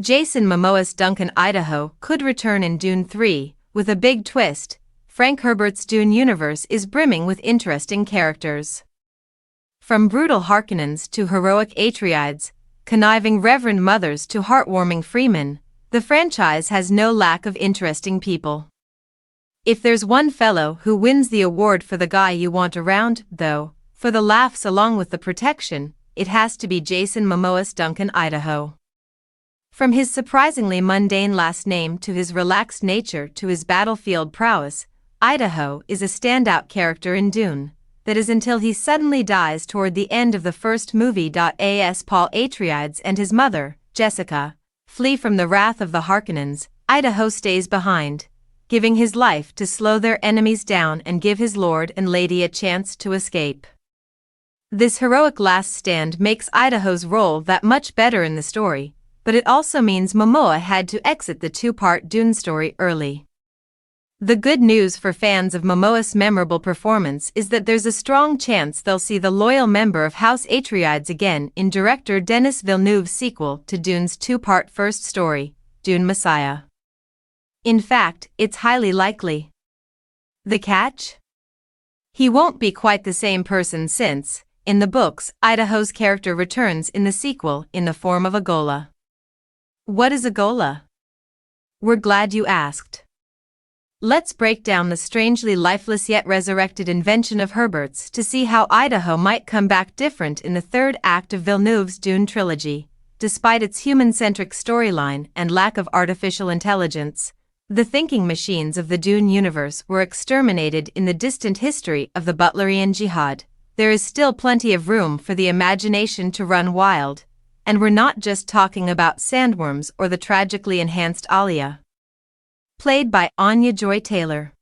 Jason Momoa's Duncan, Idaho could return in Dune 3, with a big twist. Frank Herbert's Dune universe is brimming with interesting characters. From brutal Harkonnens to heroic Atreides, conniving Reverend Mothers to heartwarming Freemen, the franchise has no lack of interesting people. If there's one fellow who wins the award for the guy you want around, though, for the laughs along with the protection, it has to be Jason Momoa's Duncan, Idaho. From his surprisingly mundane last name to his relaxed nature to his battlefield prowess, Idaho is a standout character in Dune. That is until he suddenly dies toward the end of the first movie. As Paul Atreides and his mother, Jessica, flee from the wrath of the Harkonnens, Idaho stays behind, giving his life to slow their enemies down and give his lord and lady a chance to escape. This heroic last stand makes Idaho's role that much better in the story, but it also means Momoa had to exit the two-part Dune story early. The good news for fans of Momoa's memorable performance is that there's a strong chance they'll see the loyal member of House Atreides again in director Denis Villeneuve's sequel to Dune's two-part first story, Dune Messiah. In fact, it's highly likely. The catch? He won't be quite the same person since, in the books, Idaho's character returns in the sequel in the form of a ghola. What is a ghola? We're glad you asked. Let's break down the strangely lifeless yet resurrected invention of Herbert's to see how Idaho might come back different in the third act of Villeneuve's Dune trilogy. Despite its human-centric storyline and lack of artificial intelligence, the thinking machines of the Dune universe were exterminated in the distant history of the Butlerian Jihad. There is still plenty of room for the imagination to run wild, and we're not just talking about sandworms or the tragically enhanced Alia, played by Anya Joy-Taylor.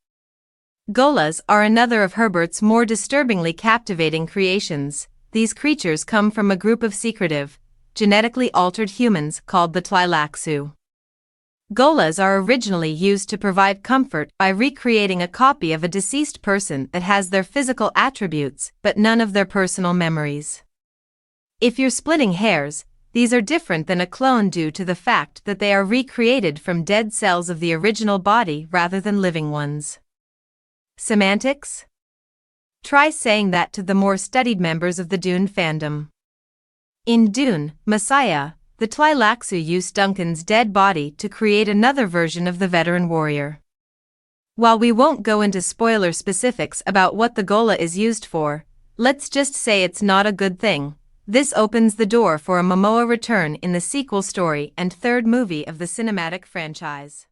Gholas are another of Herbert's more disturbingly captivating creations. These creatures come from a group of secretive, genetically altered humans called the Tleilaxu. Gholas are originally used to provide comfort by recreating a copy of a deceased person that has their physical attributes but none of their personal memories. If you're splitting hairs, these are different than a clone due to the fact that they are recreated from dead cells of the original body rather than living ones. Semantics? Try saying that to the more studied members of the Dune fandom. In Dune Messiah, the Tleilaxu use Duncan's dead body to create another version of the veteran warrior. While we won't go into spoiler specifics about what the ghola is used for, let's just say it's not a good thing. This opens the door for a Momoa return in the sequel story and third movie of the cinematic franchise.